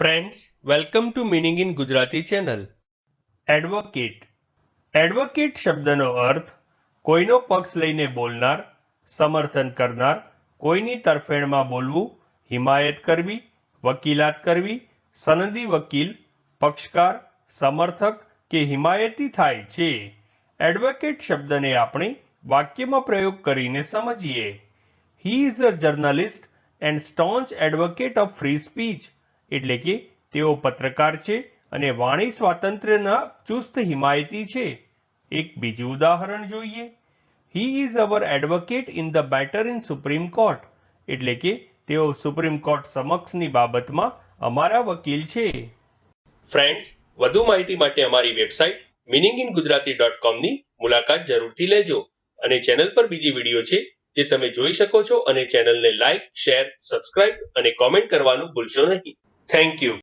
Friends, welcome to meaning in Gujarati channel. Advocate. Advocate શબ્દનો અર્થ કોઈનો પક્ષ લઈને બોલનાર, સમર્થન કરનાર, કોઈની તરફેણમાં બોલવું, હિમાયત કરવી, વકીલાત કરવી, સનદી વકીલ, પક્ષકાર, સમર્થક કે હિમાયતી થાય છે. એડવોકેટ શબ્દને આપણે વાક્યમાં પ્રયોગ કરીને સમજીએ. He is a journalist and staunch advocate of free speech. એટલે કે તેઓ પત્રકાર છે અને વાણી સ્વાતંત્ર્યના ચુસ્ત હિમાયતી છે. એક બીજું ઉદાહરણ જોઈએ. He is our advocate in the matter in supreme court. એટલે કે તેઓ સુપ્રીમ કોર્ટ સમક્ષની બાબતમાં અમારા વકીલ છે. ફ્રેન્ડ્સ, વધુ માહિતી માટે અમારી વેબસાઇટ meaninginggujarati.com ની મુલાકાત જરૂરથી લેજો અને ચેનલ પર બીજી વિડીયો છે જે તમે જોઈ શકો છો અને ચેનલને લાઇક, શેર, સબસ્ક્રાઇબ અને કોમેન્ટ કરવાનું ભૂલશો નહીં. Thank you.